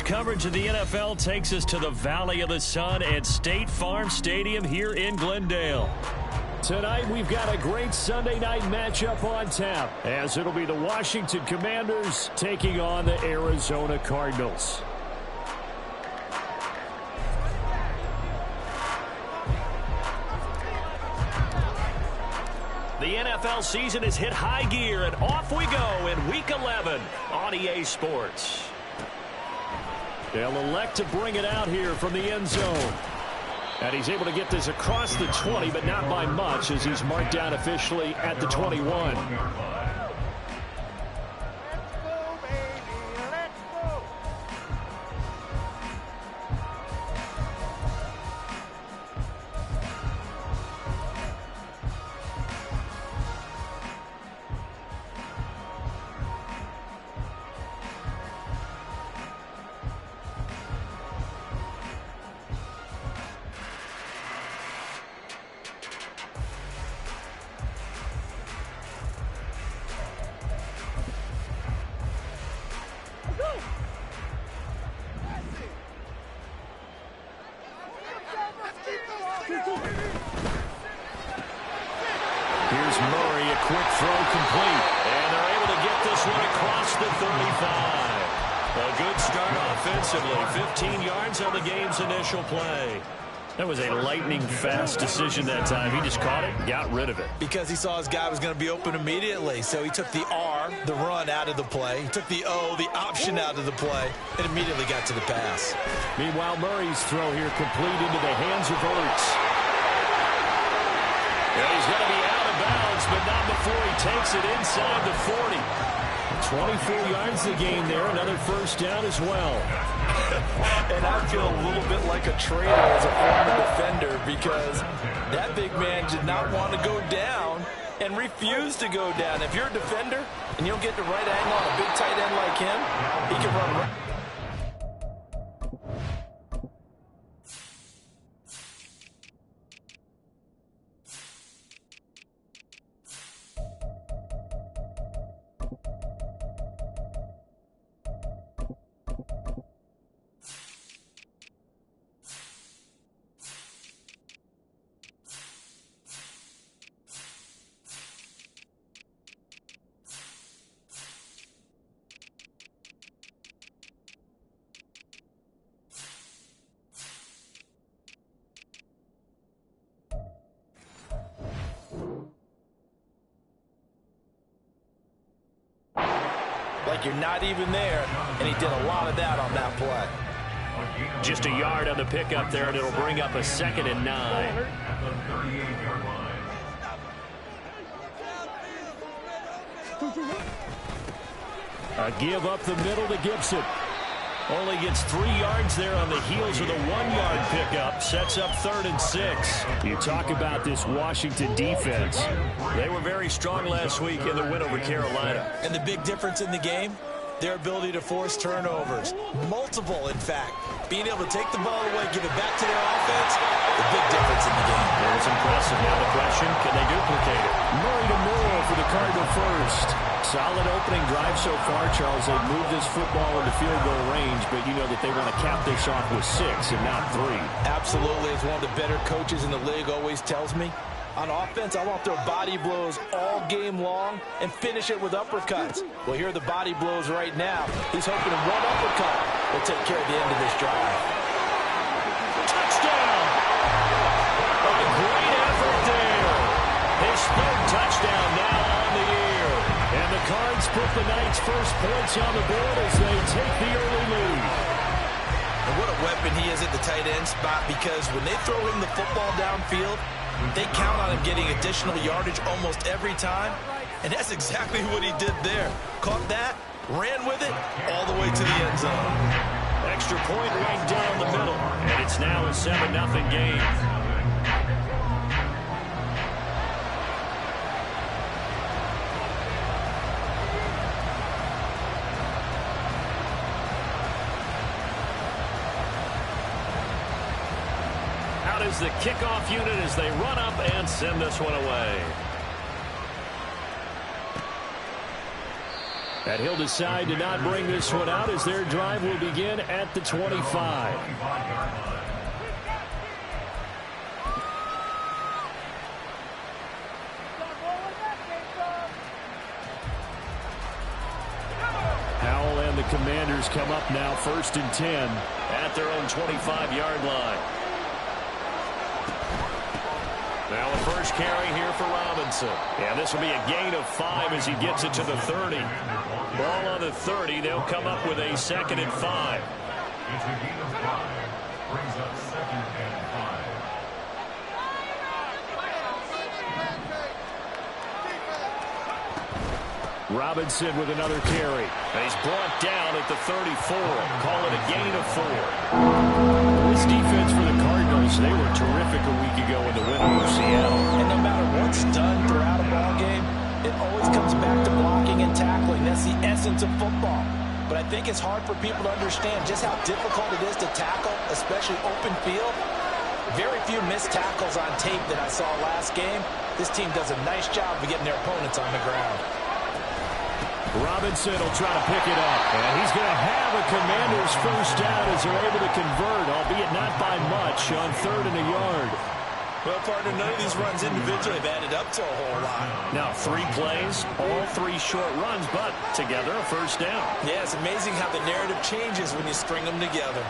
coverage of the NFL takes us to the Valley of the Sun at State Farm Stadium here in Glendale. Tonight, we've got a great Sunday night matchup on tap, as it'll be the Washington Commanders taking on the Arizona Cardinals. The NFL season has hit high gear, and off we go in Week 11 on EA Sports. They'll elect to bring it out here from the end zone. And he's able to get this across the 20, but not by much, as he's marked down officially at the 21. Here's Murray, a quick throw complete. And they're able to get this one across the 35. A good start offensively. 15 yards on the game's initial play. That was a lightning-fast decision that time. He just caught it and got rid of it. Because he saw his guy was going to be open immediately. So he took the R, the run, out of the play. He took the O, the option, out of the play, and immediately got to the pass. Meanwhile, Murray's throw here complete into the hands of Ertz. And he's going to be out of bounds, but not before he takes it inside the 40. 24 yards the gain there, another first down as well. And I feel a little bit like a traitor as a former defender, because that big man did not want to go down and refused to go down. If you're a defender and you don't get the right angle on a big tight end like him, he can run right. Like you're not even there, and he did a lot of that on that play. Just a yard on the pickup there, and it'll bring up a 2nd and 9. A give up the middle to Gibson. Only gets 3 yards there on the heels of the 1-yard pickup. Sets up 3rd and 6. You talk about this Washington defense. They were very strong last week in the win over Carolina. And the big difference in the game, their ability to force turnovers. Multiple, in fact. Being able to take the ball away, give it back to their offense, the big difference in the game. It was impressive. Now the question, can they duplicate it? Murray to Moore for the Cardinal first. Solid opening drive so far, Charles. They've moved this football into field goal range, but you know that they want to cap this off with 6 and not 3. Absolutely. As one of the better coaches in the league always tells me, on offense, I want their body blows all game long and finish it with uppercuts. Well, here are the body blows right now. He's hoping one uppercut will take care of the end of this drive. Touchdown! A great effort there. His 3rd touchdown now on the year. And the Cards put the night's first points on the board as they take the early lead. And what a weapon he is at the tight end spot, because when they throw him the football downfield, they count on him getting additional yardage almost every time. And that's exactly what he did there. Caught that, ran with it, all the way to the end zone. Extra point right down the middle. And it's now a 7-0 game. Is the kickoff unit as they run up and send this one away. And he'll decide to not bring this one out as their drive will begin at the 25. Howell and the Commanders come up now 1st and 10 at their own 25-yard line. Now the first carry here for Robinson. And this will be a gain of 5 as he gets it to the 30. Ball on the 30. They'll come up with a 2nd and 5. It's a gain of 5. Brings up 2nd and 5. Robinson with another carry. And he's brought down at the 34. Call it a gain of 4. This defense for the Cardinals, they were terrific a week ago in the win over Seattle. And no matter what's done throughout a ball game, it always comes back to blocking and tackling. That's the essence of football. But I think it's hard for people to understand just how difficult it is to tackle, especially open field. Very few missed tackles on tape that I saw last game. This team does a nice job of getting their opponents on the ground. Robinson will try to pick it up. And he's going to have a Commanders first down as they're able to convert, albeit not by much, on 3rd and a yard. Well, partner, none of these runs individually have added up to a whole lot. Now 3 plays, all 3 short runs, but together a first down. Yeah, it's amazing how the narrative changes when you string them together.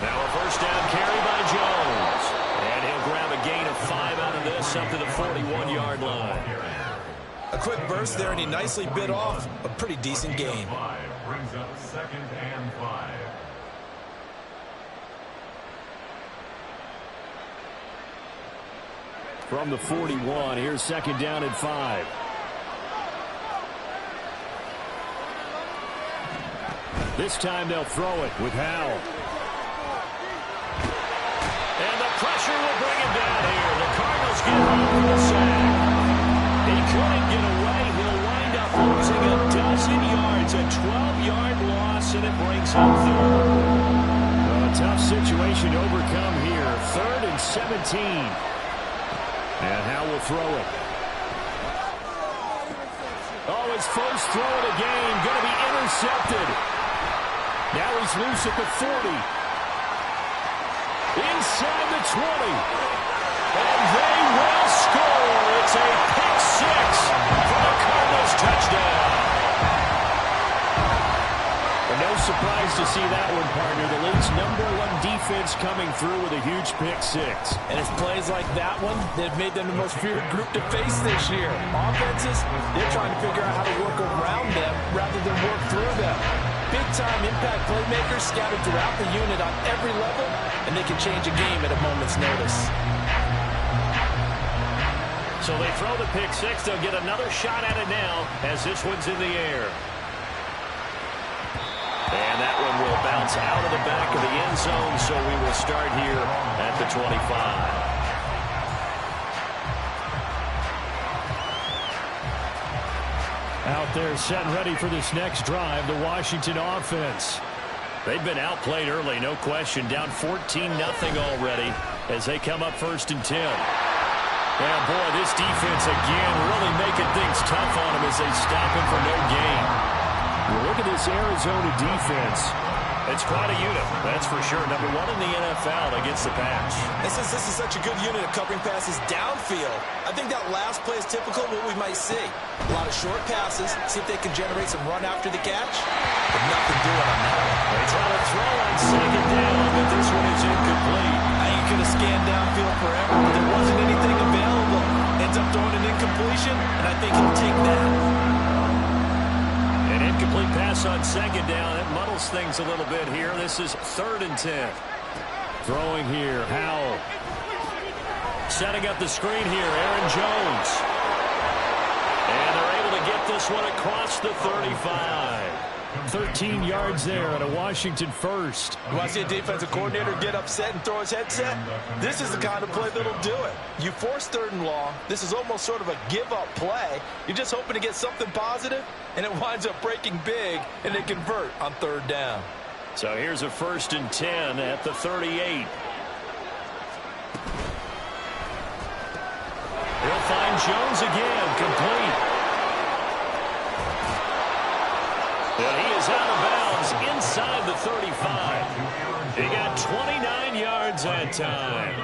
Now a first down carry by Jones. And he'll grab a gain of 5 out of this up to the 41-yard line. A quick burst there, and he nicely bit off a pretty decent gain. 5 brings up 2nd and 5. From the 41, here's 2nd down and 5. This time they'll throw it with Howell. And the pressure will bring him down here. The Cardinals get home for the sack. He couldn't get away. He'll wind up losing a dozen yards. A 12-yard loss, and it brings him third. A tough situation to overcome here. 3rd and 17. And Howell will throw it. Oh, his first throw of the game. Going to be intercepted. Now he's loose at the 40. Inside the 20. And they will score. It's a pick 6 for the Cardinals touchdown. But no surprise to see that one, partner. The league's #1 defense coming through with a huge pick 6. And it's plays like that one that have made them the most feared group to face this year. Offenses, they're trying to figure out how to work around them rather than work through them. Big-time impact playmakers scattered throughout the unit on every level, and they can change a game at a moment's notice. So they throw the pick 6. They'll get another shot at it now as this one's in the air. And that one will bounce out of the back of the end zone, so we will start here at the 25. Out there set and ready for this next drive, the Washington offense. They've been outplayed early, no question. Down 14-0 already as they come up 1st and 10. Yeah, boy, this defense again really making things tough on them as they stop him for no gain. You look at this Arizona defense. It's quite a unit, that's for sure. #1 in the NFL against the pass. This is such a good unit of covering passes downfield. I think that last play is typical of what we might see. A lot of short passes, see if they can generate some run after the catch. But nothing doing on that one. They try to throw on 2nd down, but this one is incomplete. I ain't going to scan downfield forever, but there wasn't anything available. Ends up throwing an incompletion, and I think he'll take that. An incomplete pass on 2nd down. It muddles things a little bit here. This is 3rd and 10. Throwing here, Howell. Setting up the screen here, Aaron Jones. And they're able to get this one across the 35. 13 yards there and a Washington first. You want to see a defensive coordinator get upset and throw his headset? This is the kind of play that'll do it. You force 3rd and long. This is almost sort of a give-up play. You're just hoping to get something positive, and it winds up breaking big, and they convert on 3rd down. So here's a 1st and 10 at the 38. He'll find Jones again, complete. is out of bounds inside the 35. He got 29 yards that time.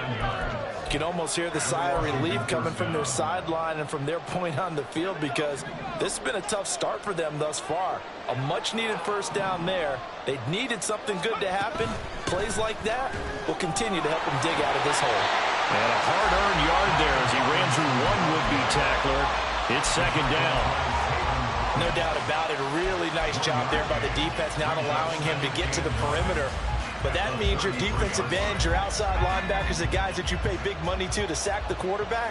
You can almost hear the sigh of relief coming from their sideline and from their point on the field, because this has been a tough start for them thus far. A much-needed first down there. They needed something good to happen. Plays like that will continue to help them dig out of this hole. And a hard-earned yard there as he ran through one would-be tackler. It's second down. No doubt about it. A really nice job there by the defense, not allowing him to get to the perimeter. But that means your defensive ends, your outside linebackers, the guys that you pay big money to sack the quarterback,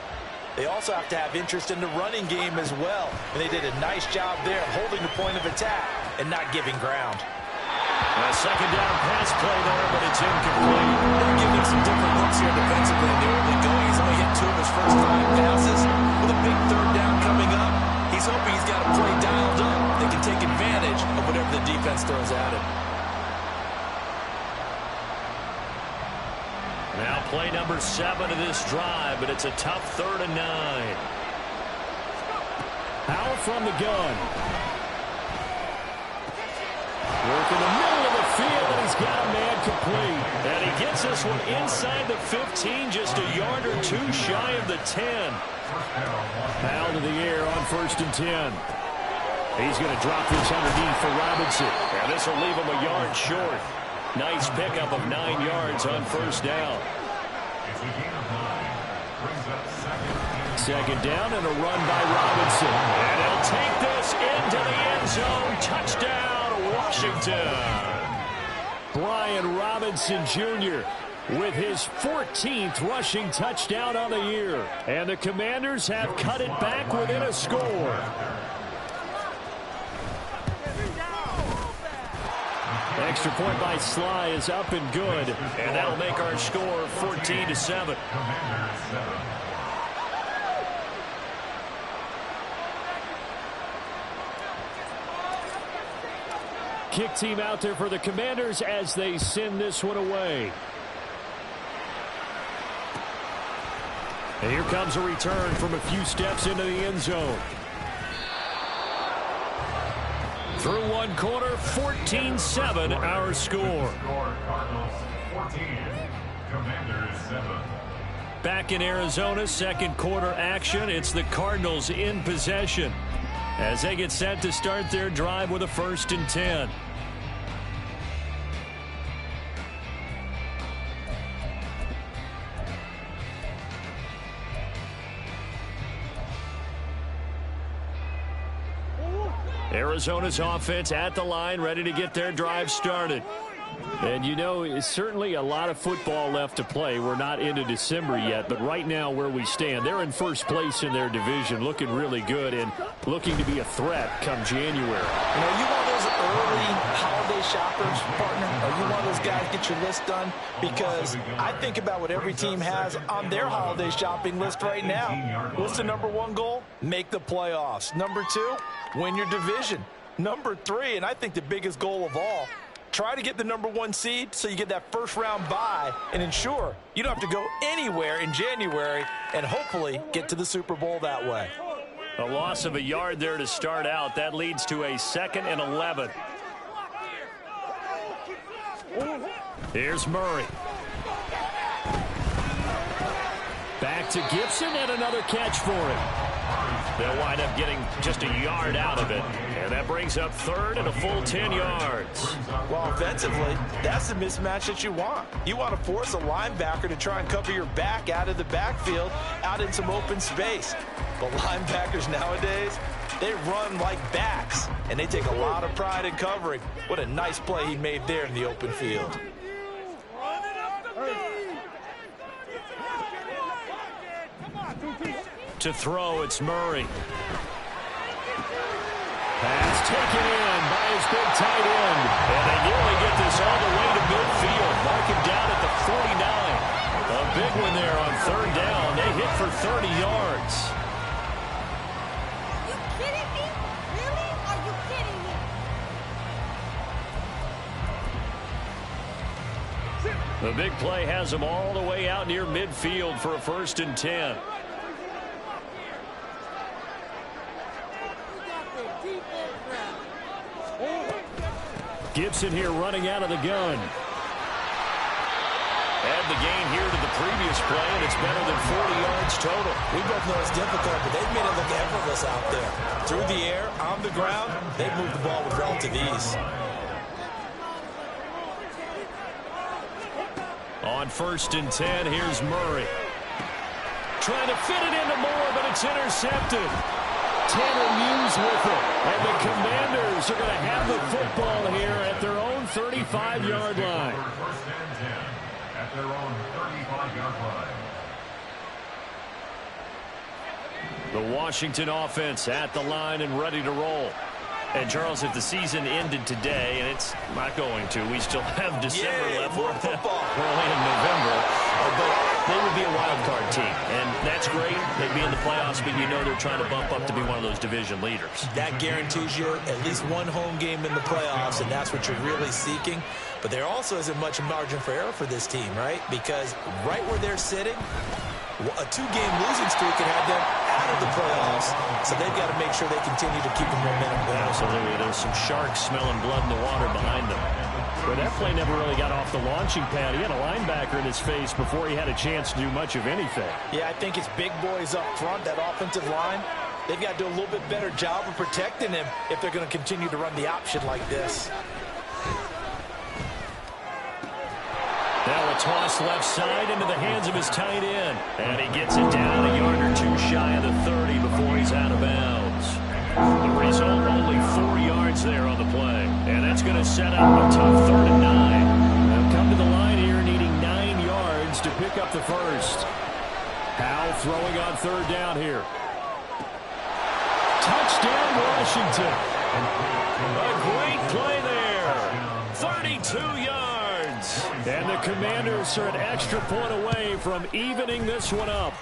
they also have to have interest in the running game as well. And they did a nice job there holding the point of attack and not giving ground. A second down pass play there, but it's incomplete. They're giving some different looks here defensively in the early going. He's only hit 2 of his first 5 passes. With a big third down coming up, he's hoping he's got a play dialed up that can take advantage of whatever the defense throws at him. Now play number 7 of this drive, but it's a tough 3rd and 9. Howell from the gun. Work in the middle of the field, and he's got a man complete. And he gets this one inside the 15, just a yard or 2 shy of the 10. Howell to the air on 1st and 10. He's going to drop this underneath for Robinson. And this will leave him a yard short. Nice pickup of 9 yards on 1st down. Second down and a run by Robinson. And he'll take this into the end zone. Touchdown, Washington. Brian Robinson Jr. with his 14th rushing touchdown on the year. And the Commanders have cut it back within a score. Extra point by Sly is up and good. And that'll make our score 14-7. Kick team out there for the Commanders as they send this one away. And here comes a return from a few steps into the end zone. Through one quarter, 14-7 our score. Cardinals 14, Commanders 7. Back in Arizona, second quarter action. It's the Cardinals in possession as they get set to start their drive with a 1st and 10. Arizona's offense at the line, ready to get their drive started. And, you know, it's certainly a lot of football left to play. We're not into December yet, but right now where we stand, they're in first place in their division, looking really good and looking to be a threat come January. You know, you one of those early holiday shoppers, partner? Are you one of those guys get your list done? Because I think about what every team has on their holiday shopping list right now. What's the #1 goal? Make the playoffs. #2, win your division. #3, and I think the biggest goal of all, try to get the #1 seed so you get that first-round bye and ensure you don't have to go anywhere in January and hopefully get to the Super Bowl that way. A loss of a yard there to start out. That leads to a 2nd and 11. Here's Murray. Back to Gibson and another catch for him. They'll wind up getting just a yard out of it. And that brings up 3rd and a full 10 yards. Well, offensively, that's the mismatch that you want. You want to force a linebacker to try and cover your back out of the backfield, out in some open space. But linebackers nowadays, they run like backs, and they take a lot of pride in covering. What a nice play he made there in the open field. To throw, it's Murray. Pass taken in by his big tight end. And they nearly get this all the way to midfield. Mark him down at the 49. A big one there on 3rd down. They hit for 30 yards. Are you kidding me? Really? Are you kidding me? The big play has them all the way out near midfield for a 1st and 10. Gibson here running out of the gun. Add the gain here to the previous play, and it's better than 40 yards total. We both know it's difficult, but they've made it look effortless out there. Through the air, on the ground, they've moved the ball with relative ease. On 1st and 10, here's Murray. Trying to fit it into Moore, but it's intercepted. Tanner Muse with it. And the Commanders are going to have the football here at their own 35-yard line. First and 10 at their own 35-yard line. The Washington offense at the line and ready to roll. And, Charles, if the season ended today, and it's not going to, we still have December left. More football. We're only in November. But they would be a wild card team. And that's great. They'd be in the playoffs, but you know they're trying to bump up to be one of those division leaders. That guarantees you at least one home game in the playoffs, and that's what you're really seeking. But there also isn't much margin for error for this team, right? Because right where they're sitting, a 2-game losing streak could have them out of the playoffs, so they've got to make sure they continue to keep the momentum going. Absolutely. There's some sharks smelling blood in the water behind them. But that play never really got off the launching pad. He had a linebacker in his face before he had a chance to do much of anything. Yeah, I think it's big boys up front, that offensive line. They've got to do a little bit better job of protecting him if they're going to continue to run the option like this. Now a toss left side into the hands of his tight end. And he gets it down a yard or two shy of the 30 before he's out of bounds. The result, only 4 yards there on the play. And that's going to set up a tough 3rd and 9. They'll come to the line here needing 9 yards to pick up the first. Howe throwing on 3rd down here. Touchdown, Washington. A great play there. 32 yards. And the Commanders are an extra point away from evening this one up.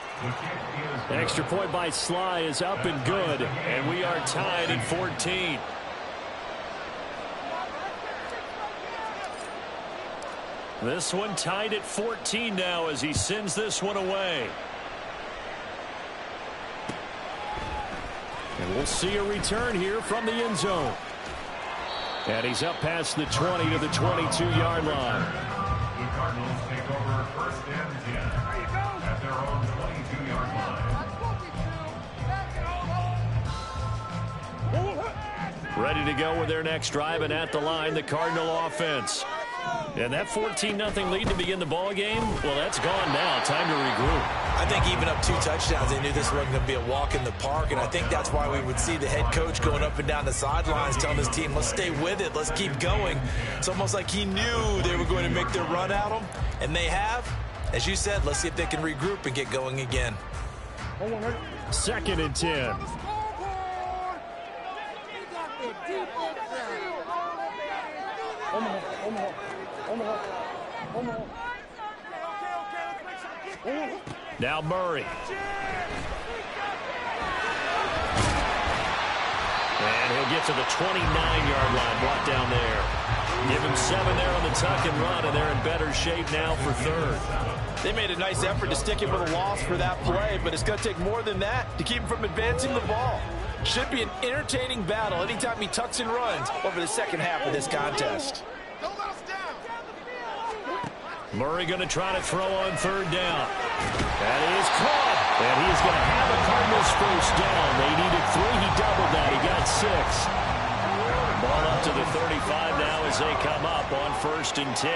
Extra point by Sly is up and good, and we are tied at 14. This one tied at 14 now as he sends this one away. And we'll see a return here from the end zone. And he's up past the 20 to the 22-yard line. The Cardinals take over 1st and 10 at their own 22-yard line. Ready to go with their next drive, and at the line, the Cardinal offense. And that 14-0 lead to begin the ball game, well, that's gone now. Time to regroup. I think even up 2 touchdowns, they knew this wasn't going to be a walk in the park, and I think that's why we would see the head coach going up and down the sidelines telling his team, let's stay with it, let's keep going. It's almost like he knew they were going to make their run at him, and they have. As you said, let's see if they can regroup and get going again. 2nd and 10. Now Murray. And he'll get to the 29-yard line, brought down there. Give him 7 there on the tuck and run, and they're in better shape now for 3rd. They made a nice effort to stick him with a loss for that play, but it's going to take more than that to keep him from advancing the ball. Should be an entertaining battle anytime he tucks and runs over the second half of this contest. Murray going to try to throw on 3rd down. That is caught. And he is going to have a Cardinals first down. They needed 3. He doubled that. He got 6. Ball up to the 35 now as they come up on 1st and 10.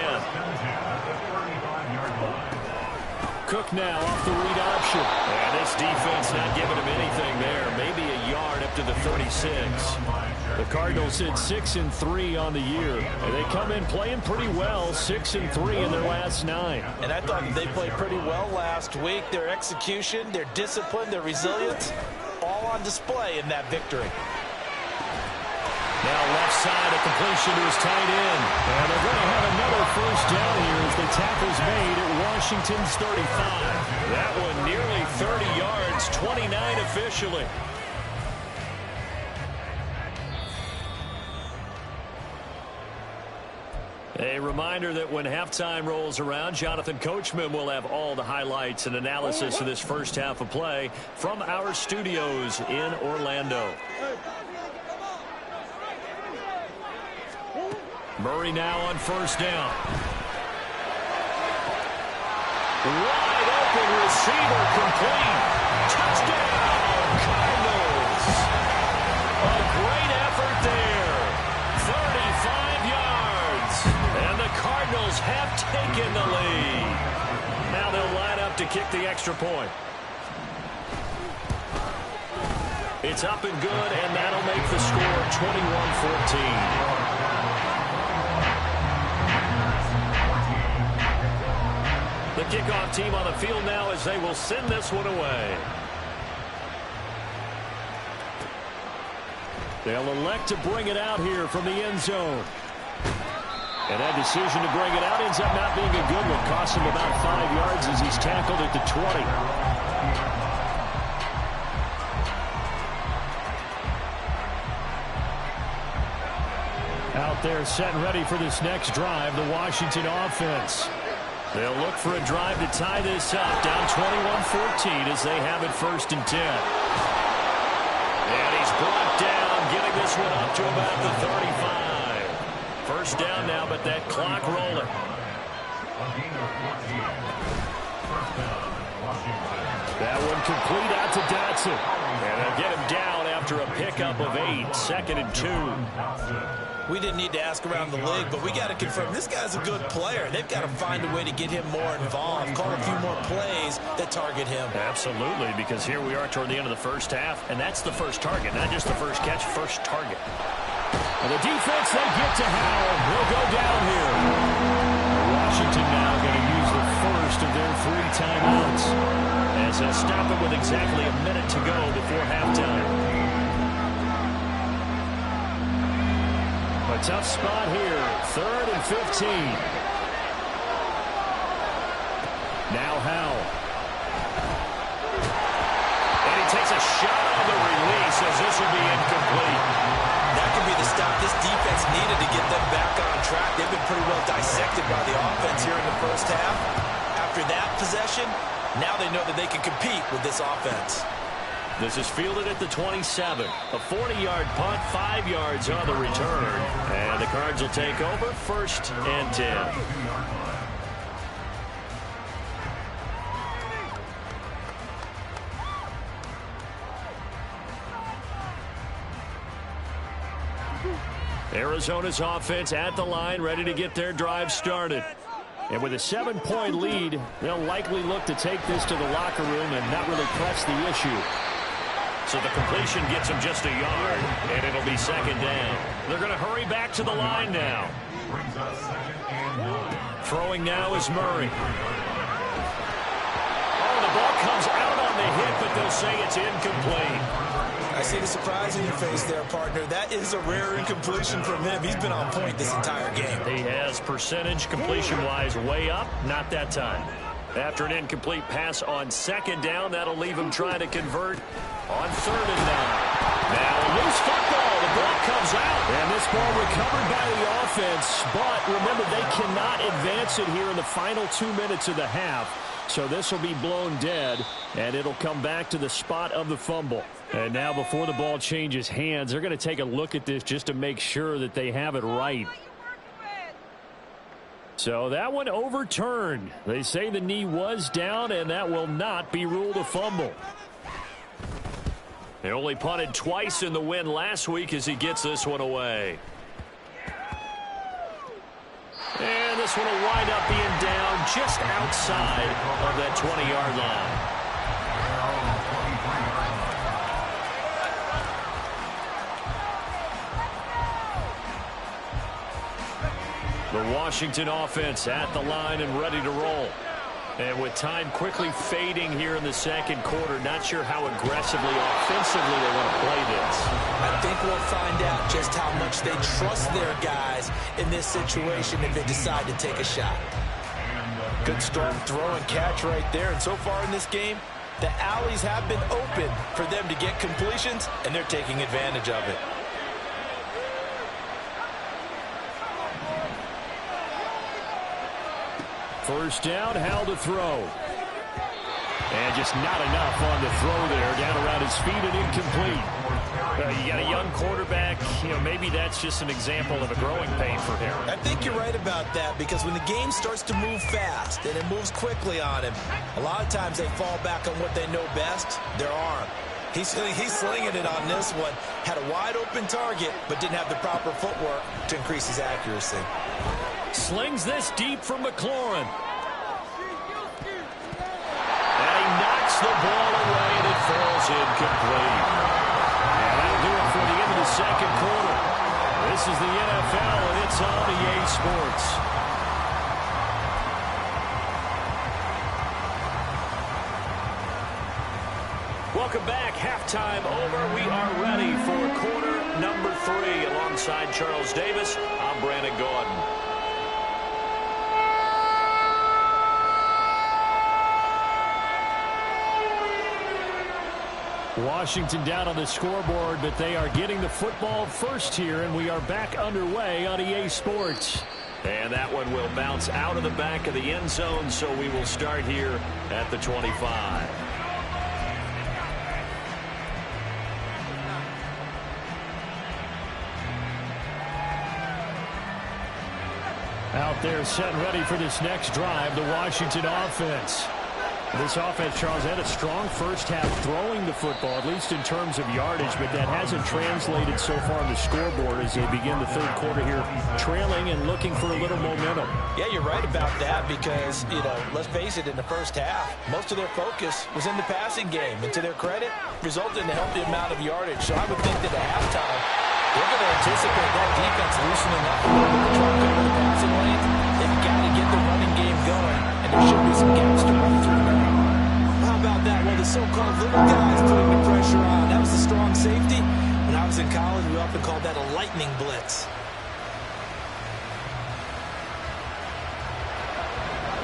Cook now off the read option. And this defense not giving him anything there. Maybe a yard up to the 36. The Cardinals hit 6-3 on the year. And they come in playing pretty well, 6-3 in their last 9. And I thought they played pretty well last week. Their execution, their discipline, their resilience, all on display in that victory. Now left side, a completion to his tight end. And they're going to have another first down here as the tackle's made at Washington's 35. That one nearly 30 yards, 29 officially. A reminder that when halftime rolls around, Jonathan Coachman will have all the highlights and analysis of this first half of play from our studios in Orlando. Murray now on first down. Wide open receiver complete. Touchdown, Cardinals. A great effort there. 35 yards. And the Cardinals have taken the lead. Now they'll line up to kick the extra point. It's up and good, and that'll make the score 21-14. The kickoff team on the field now as they will send this one away. They'll elect to bring it out here from the end zone. And that decision to bring it out ends up not being a good one. Costs him about 5 yards as he's tackled at the 20. Out there set and ready for this next drive, the Washington offense. They'll look for a drive to tie this up. Down 21-14 as they have it 1st and 10. And he's brought down, getting this one up to about the 35. First down now, but that clock rolling. That one complete out to Dotson. And they'll get him down after a pickup of 8. 2nd and 2. We didn't need to ask around the league, but we got to confirm this guy's a good player. They've got to find a way to get him more involved, call a few more plays that target him. Absolutely, because here we are toward the end of the first half, and that's the first target, not just the first catch, first target. And the defense, they get to Howell. He'll go down here. Washington now going to use the first of their 3 timeouts as they'll stop it with exactly a minute to go before halftime. A tough spot here. 3rd and 15. Now Howell. And he takes a shot on the release as this will be incomplete. That could be the stop this defense needed to get them back on track. They've been pretty well dissected by the offense here in the first half. After that possession, now they know that they can compete with this offense. This is fielded at the 27. A 40-yard punt, 5 yards on the return. And the Cards will take over 1st and 10. Arizona's offense at the line, ready to get their drive started. And with a 7-point lead, they'll likely look to take this to the locker room and not really press the issue. So the completion gets him just a yard, and it'll be 2nd down. They're going to hurry back to the line now. Throwing now is Murray. Oh, the ball comes out on the hit, but they'll say it's incomplete. I see the surprise in your face there, partner. That is a rare incompletion from him. He's been on point this entire game. He has percentage completion-wise way up, not that time. After an incomplete pass on 2nd down, that'll leave him trying to convert on 3rd and 9. Now a loose football. The ball comes out. And this ball recovered by the offense. But remember, they cannot advance it here in the final 2 minutes of the half. So this will be blown dead, and it'll come back to the spot of the fumble. And now before the ball changes hands, they're going to take a look at this just to make sure that they have it right. So that one overturned. They say the knee was down, and that will not be ruled a fumble. They only punted twice in the win last week as he gets this one away. And this one will wind up being down just outside of that 20-yard line. The Washington offense at the line and ready to roll. And with time quickly fading here in the 2nd quarter, not sure how aggressively, offensively they want to play this. I think we'll find out just how much they trust their guys in this situation if they decide to take a shot. Good strong throw and catch right there. And so far in this game, the alleys have been open for them to get completions, and they're taking advantage of it. First down, Howell to throw. And just not enough on the throw there. Down around his feet and incomplete. You got a young quarterback. Maybe that's just an example of a growing pain for him. I think you're right about that, because when the game starts to move fast and it moves quickly on him, a lot of times they fall back on what they know best, their arm. He's slinging it on this one. Had a wide open target, but didn't have the proper footwork to increase his accuracy. Slings this deep from McLaurin. And he knocks the ball away, and it falls incomplete. And that'll do it for the end of the second quarter. This is the NFL, and it's on EA Sports. Welcome back. Halftime over. We are ready for quarter number 3. Alongside Charles Davis, I'm Brandon Gordon. Washington down on the scoreboard, but they are getting the football first here, and we are back underway on EA Sports. And that one will bounce out of the back of the end zone, so we will start here at the 25. Out there set and ready for this next drive, the Washington offense. This offense, Charles, had a strong first half throwing the football, at least in terms of yardage, but that hasn't translated so far on the scoreboard as they begin the third quarter here, trailing and looking for a little momentum. Yeah, you're right about that because, let's face it, in the first half, most of their focus was in the passing game. And to their credit, resulted in a healthy amount of yardage. So I would think that at halftime, they're going to anticipate that defense loosening up a little bit to try to cover the passing lane. They've got to get the running game going, and there should be some gaps to run through now. How about that? Well, the so-called little guys putting the pressure on. That was a strong safety. When I was in college, we often called that a lightning blitz.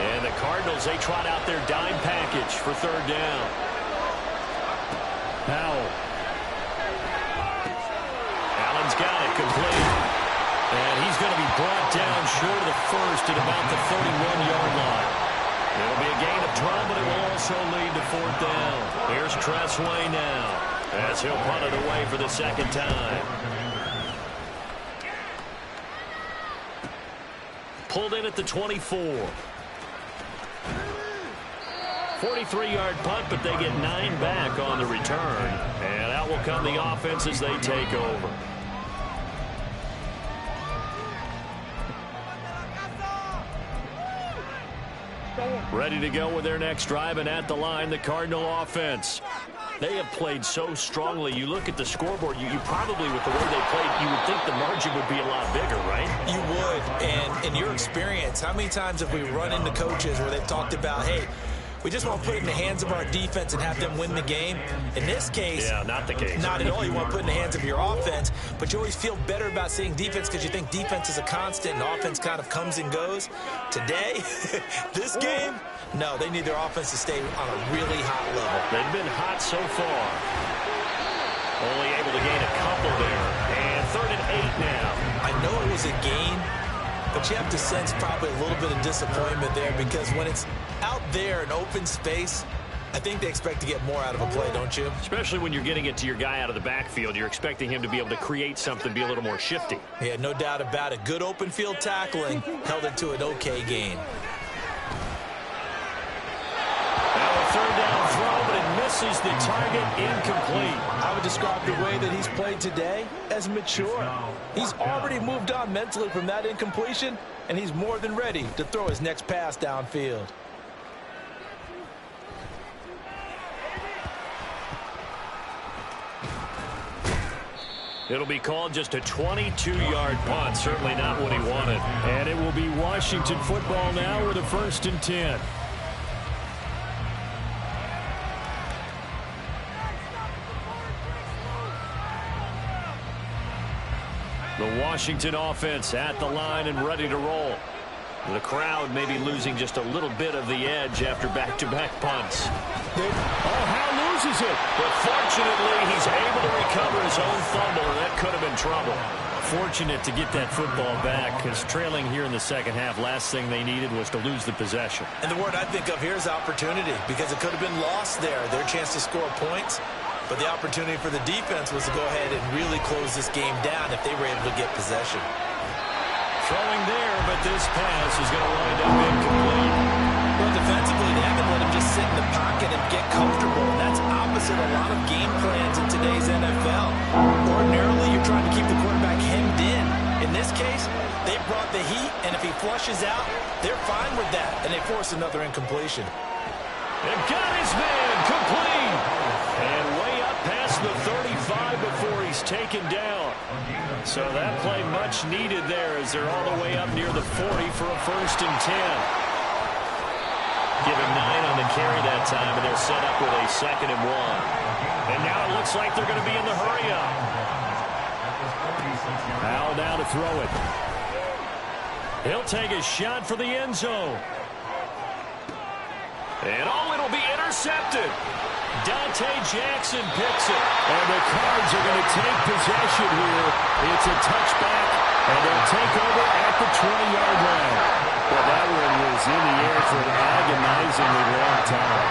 And the Cardinals, they trot out their dime package for third down. Powell. Allen's got it complete. And he's going to be brought down short of the first at about the 31-yard line. It'll be a gain of 12, but it will also lead to fourth down. Here's Tressway now as he'll punt it away for the second time. Pulled in at the 24. 43-yard punt, but they get 9 back on the return. And out will come the offense as they take over. Ready to go with their next drive, and at the line, the Cardinal offense. They have played so strongly. You look at the scoreboard, you probably, with the way they played, you would think the margin would be a lot bigger, right? You would, and in your experience, how many times have we run into coaches where they've talked about, hey, we just want to put it in the hands of our defense and have them win the game? In this case, yeah, not the case. Not at all. You want to put it in the hands of your offense, but you always feel better about seeing defense because you think defense is a constant and offense kind of comes and goes. Today, this game, no, they need their offense to stay on a really hot level. They've been hot so far. Only able to gain a couple there. And 3rd and 8 now. I know it was a gain, but you have to sense probably a little bit of disappointment there because when it's out there in open space, I think they expect to get more out of a play, don't you? Especially when you're getting it to your guy out of the backfield. You're expecting him to be able to create something, be a little more shifty. Yeah, no doubt about it. Good open field tackling held it to an okay gain. Now a 3rd down throw, but it misses the target, incomplete. I would describe the way that he's played today as mature. He's already moved on mentally from that incompletion, and he's more than ready to throw his next pass downfield. It'll be called just a 22-yard punt. Certainly not what he wanted. And it will be Washington football now with a 1st and 10. The Washington offense at the line and ready to roll. The crowd may be losing just a little bit of the edge after back-to-back punts. Howe loses it. But fortunately, he's able to recover his own fumble, and that could have been trouble. Fortunate to get that football back, because trailing here in the second half, last thing they needed was to lose the possession. And the word I think of here is opportunity, because it could have been lost there. Their chance to score points. But the opportunity for the defense was to go ahead and really close this game down if they were able to get possession. Throwing there, but this pass is going to wind up incomplete. Well, defensively, they haven't let him just sit in the pocket and get comfortable. That's opposite a lot of game plans in today's NFL. Ordinarily, you're trying to keep the quarterback hemmed in. In this case, they brought the heat, and if he flushes out, they're fine with that, and they force another incompletion. And got his man complete. And way up past the 35 before he's taken down. So that play much needed there as they're all the way up near the 40 for a 1st and 10. Give him 9 on the carry that time, and they're set up with a 2nd and 1. And now it looks like they're going to be in the hurry-up. Now down to throw it. He'll take a shot for the end zone. And it'll be intercepted. Dante Jackson picks it. And the Cards are going to take possession here. It's a touchback, and they'll take over at the 20-yard line. Well, that one was in the air for an agonizingly long time.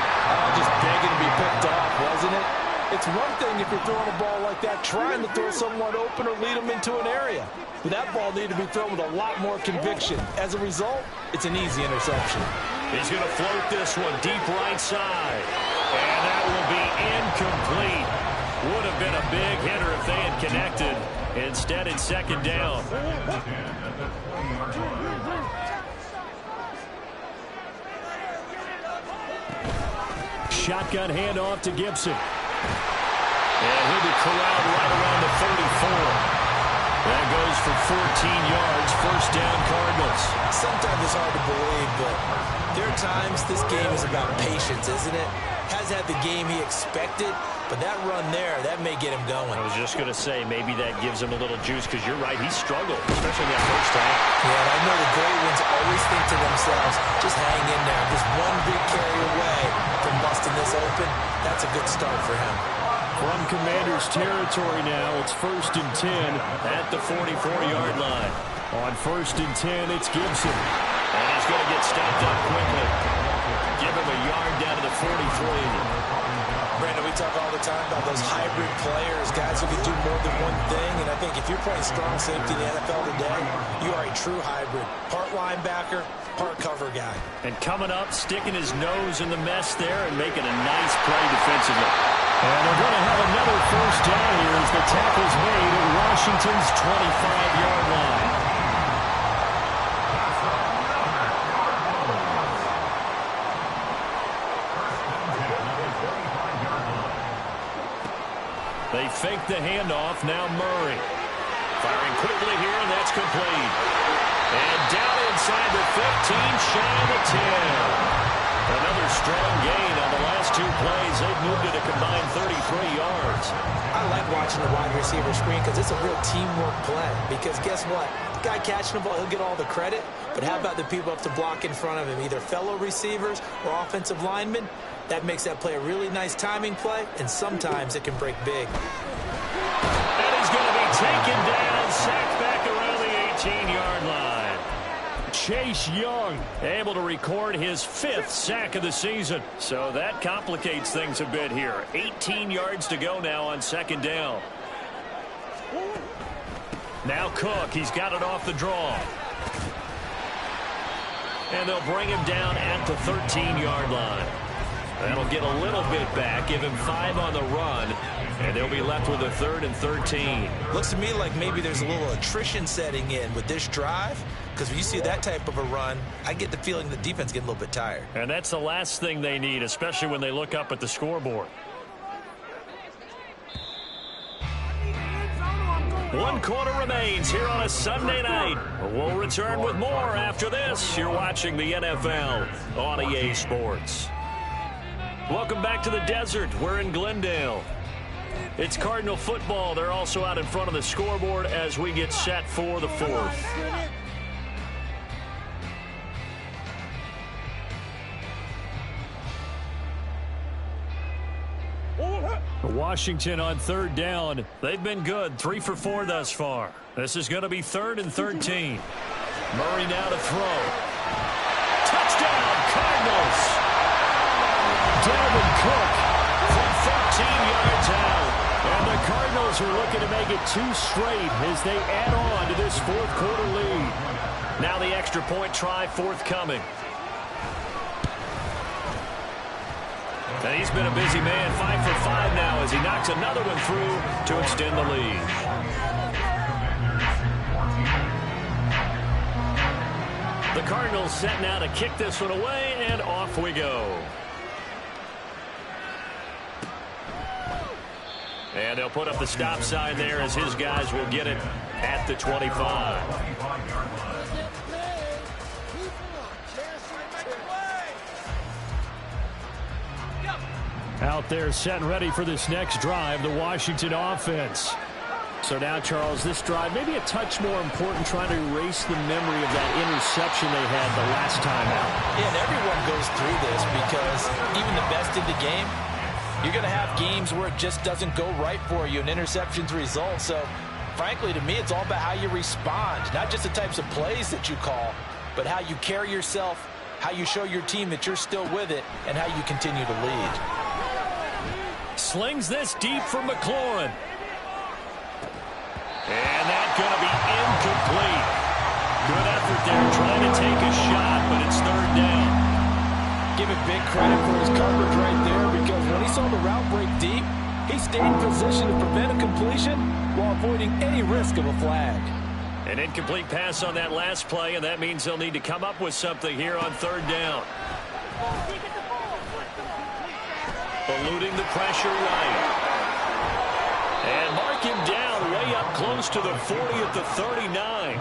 Just begging to be picked off, wasn't it? It's one thing if you're throwing a ball like that, trying to throw someone open or lead them into an area. But that ball needed to be thrown with a lot more conviction. As a result, it's an easy interception. He's going to float this one deep right side. And that will be incomplete. Would have been a big hitter if they had connected. Instead, it's 2nd down. Shotgun handoff to Gibson. And he'll be corralled right around the 34. That goes for 14 yards. 1st down, Cardinals. Sometimes it's hard to believe, but there are times this game is about patience, isn't it? Has had the game he expected, but that run there, that may get him going. I was just going to say, maybe that gives him a little juice, because you're right, he struggled, especially in that 1st half. Yeah, and I know the great ones always think to themselves, just hang in there. Just one big carry away from busting this open. That's a good start for him. From Commander's territory now, it's 1st and 10 at the 44-yard line. On 1st and 10, it's Gibson. And he's going to get stopped up quickly. Give him a yard down to the 43. Brandon, we talk all the time about those hybrid players, guys who can do more than one thing. And I think if you're playing strong safety in the NFL today, you are a true hybrid. Part linebacker, part cover guy. And coming up, sticking his nose in the mess there and making a nice play defensively. And they're going to have another 1st down here as the tackle's made at Washington's 25-yard line. They fake the handoff. Now Murray. Firing quickly here, and that's complete. And down inside the 15, shy of the 10. Another strong gain on the last 2 plays. They've moved it a combined 33 yards. I like watching the wide receiver screen because it's a real teamwork play. Because guess what? The guy catching the ball, he'll get all the credit. But how about the people up to block in front of him, either fellow receivers or offensive linemen? That makes that play a really nice timing play, and sometimes it can break big. And he's going to be taken down, sacked back around the 18-yard line. Chase Young able to record his 5th sack of the season. So that complicates things a bit here. 18 yards to go now on 2nd down. Now Cook, he's got it off the draw. And they'll bring him down at the 13-yard line. That'll get a little bit back, give him 5 on the run, and they'll be left with a 3rd and 13. Looks to me like maybe there's a little attrition setting in with this drive, because when you see that type of a run, I get the feeling the defense getting a little bit tired. And that's the last thing they need, especially when they look up at the scoreboard. 1 quarter remains here on a Sunday night. We'll return with more after this. You're watching the NFL on EA Sports. Welcome back to the desert. We're in Glendale. It's Cardinal football. They're also out in front of the scoreboard as we get set for the 4th. Washington on 3rd down. They've been good. 3 for 4 thus far. This is going to be 3rd and 13. Murray now to throw. Touchdown, Cardinals. Dalvin Cook from yards out. And the Cardinals are looking to make it 2 straight as they add on to this fourth quarter lead. Now the extra point try forthcoming. And he's been a busy man, 5 for 5 now as he knocks another one through to extend the lead. The Cardinals set now to kick this one away, and off we go. And they'll put up the stop sign there as his guys will get it at the 25. Out there set and ready for this next drive, the Washington offense. So now, Charles, this drive maybe a touch more important, trying to erase the memory of that interception they had the last time out. Yeah, and everyone goes through this because even the best in the game, you're going to have games where it just doesn't go right for you, and interceptions result. So, frankly, to me, it's all about how you respond, not just the types of plays that you call, but how you carry yourself, how you show your team that you're still with it, and how you continue to lead. Slings this deep for McLaurin. And that's going to be incomplete. Good effort there trying to take a shot, but it's third down. Give it big credit for his coverage right there, because when he saw the route break deep, he stayed in position to prevent a completion while avoiding any risk of a flag. An incomplete pass on that last play, and that means they'll need to come up with something here on third down. Eluding the pressure right. And mark him down way up close to the 40 at the 39.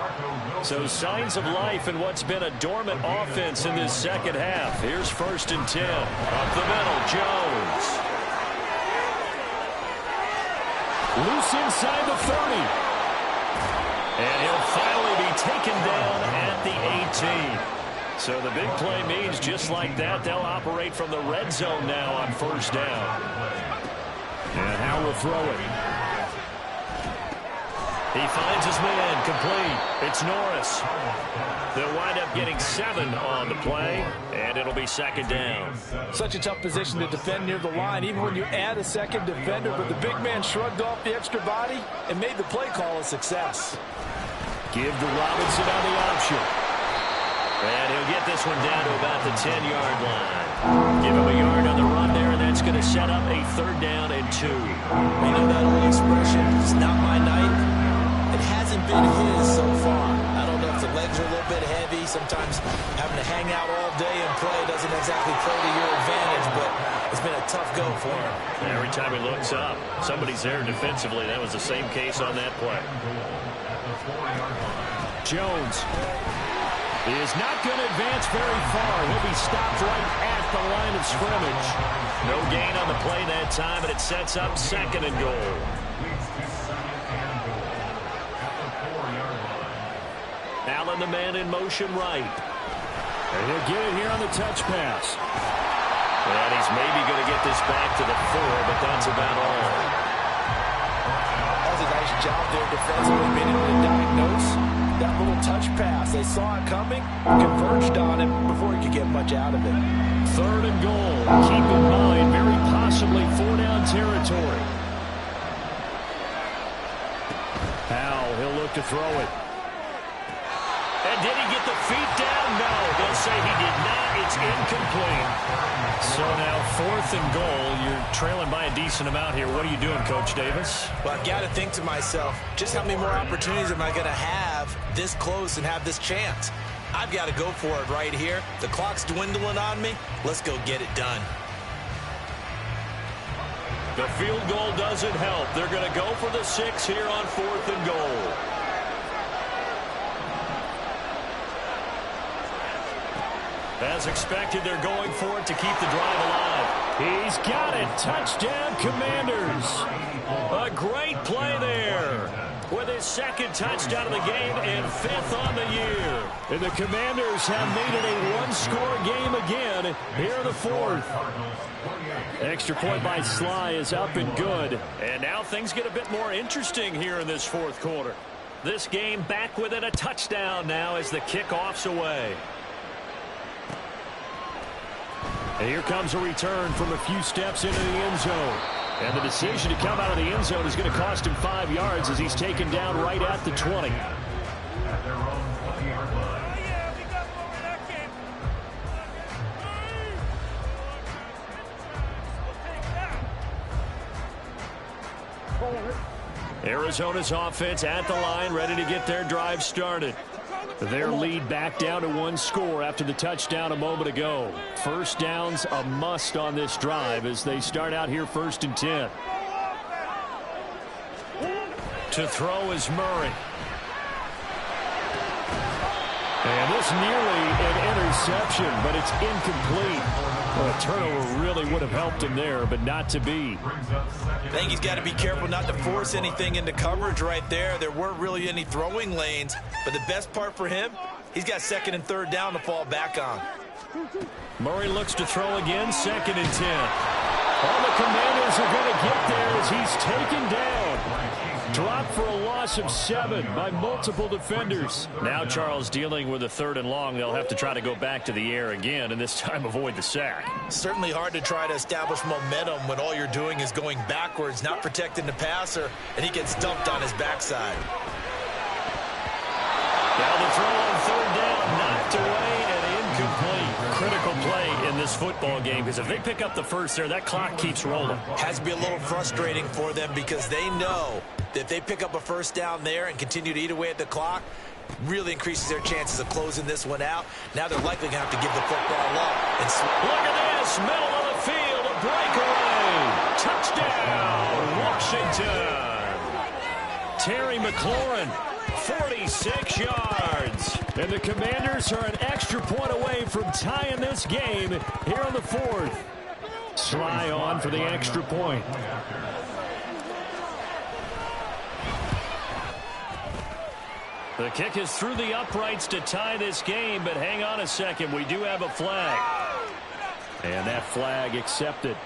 So signs of life in what's been a dormant offense in this second half. Here's 1st and 10. Up the middle, Jones. Loose inside the 30. And he'll finally be taken down at the 18. So the big play means just like that, they'll operate from the red zone now on 1st down. And Howell will throw it. He finds his man, complete. It's Norris. They'll wind up getting 7 on the play, and it'll be 2nd down. Such a tough position to defend near the line, even when you add a second defender, but the big man shrugged off the extra body and made the play call a success. Give to Robinson on the option. And he'll get this one down to about the 10-yard line. Give him a yard on the run there, and that's going to set up a 3rd down and 2. You know that old expression, it's not my night. It hasn't been his so far. I don't know if the legs are a little bit heavy. Sometimes having to hang out all day and play doesn't exactly play to your advantage, but it's been a tough go for him. And every time he looks up, somebody's there defensively. That was the same case on that play. Jones is not going to advance very far. He'll be stopped right at the line of scrimmage. No gain on the play that time, and it sets up 2nd and goal. Allen, the man in motion right. And he'll get it here on the touch pass. And he's maybe going to get this back to the 4, but that's about all. That was a nice job there defensively, being able to diagnose that little touch pass. They saw it coming, converged on him before he could get much out of it. 3rd and goal. Keep in mind, very possibly 4-down territory. Howell, he'll look to throw it. And did he get the feet down? No, they'll say he did not. It's incomplete. So now 4th and goal. You're trailing by a decent amount here. What are you doing, Coach Davis? Well, I've got to think to myself, just how many more opportunities am I going to have this close and have this chance? I've got to go for it right here. The clock's dwindling on me. Let's go get it done. The field goal doesn't help. They're going to go for the 6 here on 4th and goal. As expected, they're going for it to keep the drive alive. He's got it. Touchdown, Commanders. A great play there with his 2nd touchdown of the game and 5th on the year. And the Commanders have made it a 1-score game again here in the 4th. Extra point by Sly is up and good. And now things get a bit more interesting here in this 4th quarter. This game back within a touchdown now as the kickoff's away. And here comes a return from a few steps into the end zone. And the decision to come out of the end zone is going to cost him 5 yards as he's taken down right at the 20. At their own 20-yard line. Arizona's offense at the line, ready to get their drive started. Their lead back down to 1 score after the touchdown a moment ago. First down's a must on this drive as they start out here 1st and 10. To throw is Murray. And this nearly an interception, but it's incomplete. Well, a turnover really would have helped him there, but not to be. I think he's got to be careful not to force anything into coverage right there. There weren't really any throwing lanes, but the best part for him, he's got 2nd and 3rd down to fall back on. Murray looks to throw again, 2nd and 10. All the Commanders are going to get there as he's taken down. Dropped for a loss of 7 by multiple defenders. Now Charles dealing with a 3rd and long. They'll have to try to go back to the air again and this time avoid the sack. Certainly hard to try to establish momentum when all you're doing is going backwards, not protecting the passer, and he gets dumped on his backside. Now the throw on 3rd down, knocked away and incomplete. Critical play in this football game because if they pick up the first there, that clock keeps rolling. Has to be a little frustrating for them because they know that if they pick up a 1st down there and continue to eat away at the clock, really increases their chances of closing this one out. Now they're likely going to have to give the football up. And look at this, middle of the field, a breakaway. Touchdown, Washington. Terry McLaurin, 46 yards. And the Commanders are an extra point away from tying this game here on the 4th. Sly on for the extra point. The kick is through the uprights to tie this game, but hang on a second. We do have a flag. And that flag accepted.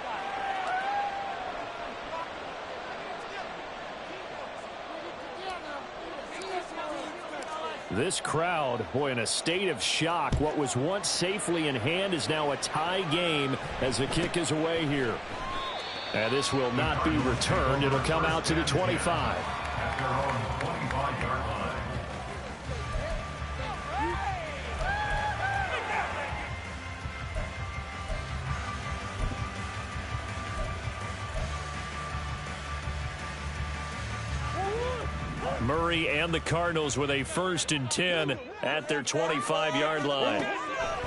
This crowd, boy, in a state of shock. What was once safely in hand is now a tie game as the kick is away here. And this will not be returned. It'll come out to the 25. At their own 25-yard line. Murray and the Cardinals with a 1st and 10 at their 25-yard line.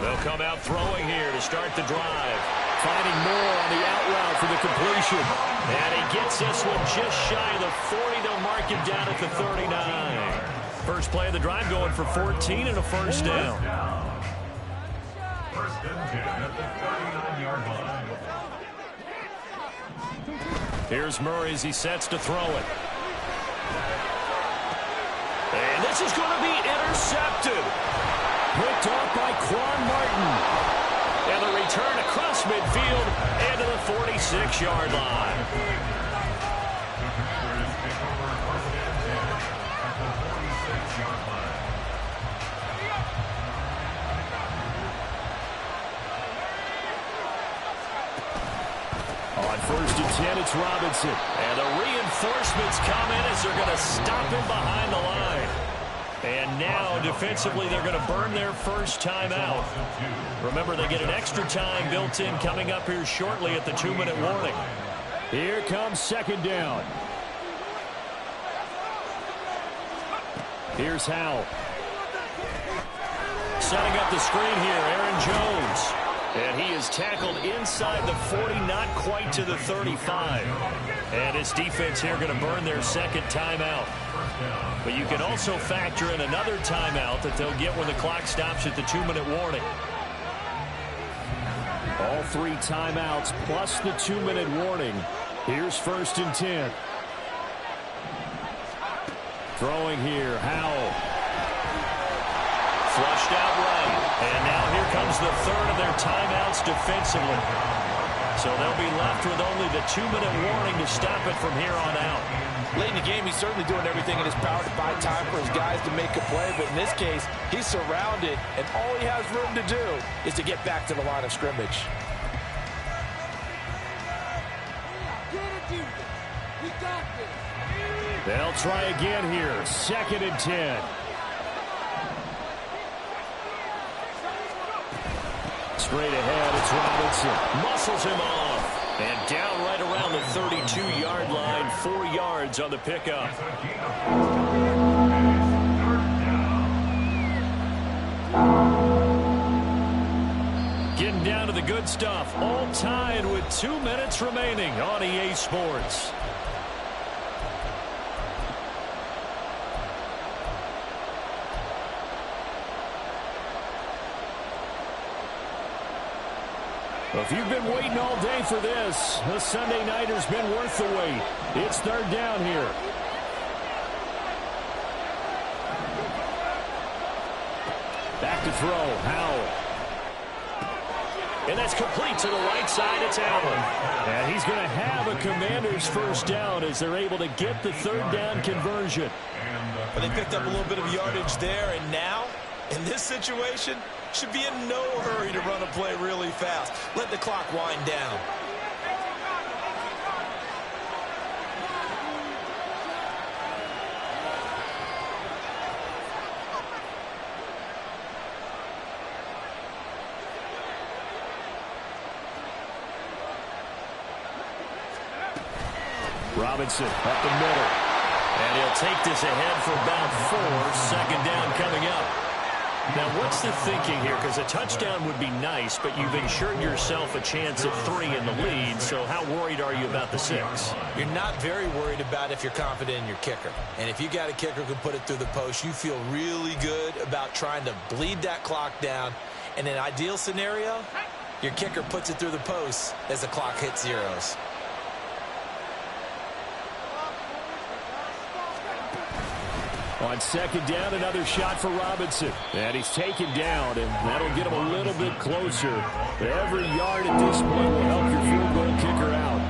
They'll come out throwing here to start the drive. Finding Moore on the out route for the completion. And he gets this one just shy of the 40. They'll mark him down at the 39. First play of the drive going for 14 and a 1st down. 1st and 10 at the 39-yard line. Here's Murray as he sets to throw it. And this is going to be intercepted. Picked off by Quan Martin. And the return across midfield and to the 46-yard line. On 1st and 10, it's Robinson. And the reinforcements come in as they're going to stop him behind the line. And now, defensively, they're going to burn their first timeout. Remember, they get an extra time built in coming up here shortly at the 2-minute warning. Here comes 2nd down. Here's Howell. Setting up the screen here, Aaron Jones. And he is tackled inside the 40, not quite to the 35. And his defense here going to burn their 2nd timeout. But you can also factor in another timeout that they'll get when the clock stops at the 2-minute warning. All 3 timeouts plus the 2-minute warning. Here's 1st and 10. Throwing here, Howell. Flushed out right. And now here comes the 3rd of their timeouts defensively. So they'll be left with only the 2-minute warning to stop it from here on out. Late in the game, he's certainly doing everything in his power to buy time for his guys to make a play. But in this case, he's surrounded, and all he has room to do is to get back to the line of scrimmage. Get it, They'll try again here. 2nd and 10. Straight ahead, it's Robinson. Muscles him off. And down right around the 32-yard line. 4 yards on the pickup. Getting down to the good stuff. All tied with 2 minutes remaining on EA Sports. If you've been waiting all day for this, the Sunday nighter's been worth the wait. It's 3rd down here. Back to throw, Howell. And that's complete to the right side. It's Allen. And he's going to have a Commander's 1st down as they're able to get the 3rd down conversion. But they picked up a little bit of yardage there, and now, in this situation, should be in no hurry to run a play really fast. Let the clock wind down. Robinson up the middle. And he'll take this ahead for about 4. 2nd down coming up. Now, what's the thinking here? Because a touchdown would be nice, but you've ensured yourself a chance at 3 in the lead, so how worried are you about the 6? You're not very worried about if you're confident in your kicker. And if you got a kicker who can put it through the post, you feel really good about trying to bleed that clock down. In an ideal scenario, your kicker puts it through the post as the clock hits zeros. On 2nd down, another shot for Robinson. And he's taken down, and that'll get him a little bit closer. Every yard at this point will help your field goal kicker out.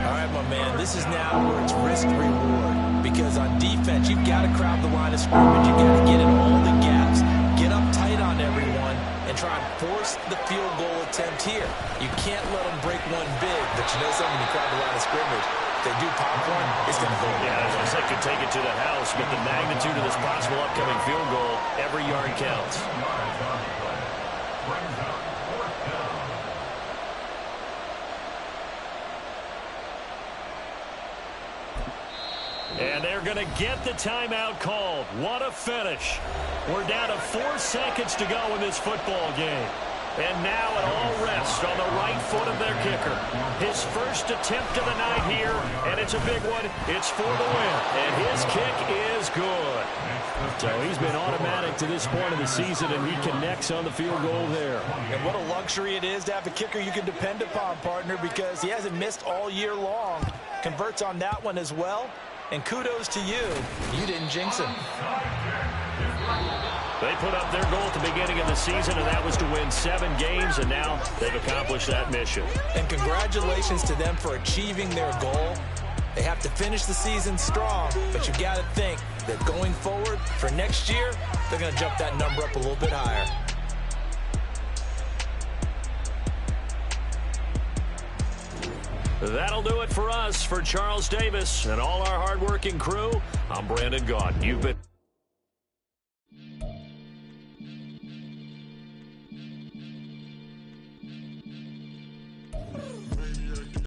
All right, my man, this is now where it's risk-reward. Because on defense, you've got to crowd the line of scrimmage. You've got to get in all the gaps, get up tight on everyone, and try and force the field goal attempt here. You can't let them break one big, but you know something, you crowd the line of scrimmage. If they do pop one, it's going to go. Yeah, as I said, could take it to the house, but the magnitude of this possible upcoming field goal, every yard counts. And they're going to get the timeout called. What a finish. We're down to 4 seconds to go in this football game. And now it all rests on the right foot of their kicker. His first attempt of the night here, and it's a big one. It's for the win, and his kick is good. So he's been automatic to this point of the season, and he connects on the field goal there. And what a luxury it is to have a kicker you can depend upon, partner, because he hasn't missed all year long. Converts on that one as well. And kudos to you. You didn't jinx him. They put up their goal at the beginning of the season, and that was to win 7 games, and now they've accomplished that mission. And congratulations to them for achieving their goal. They have to finish the season strong, but you've got to think that going forward for next year, they're going to jump that number up a little bit higher. That'll do it for us. For Charles Davis and all our hardworking crew, I'm Brandon Gaudin. You've been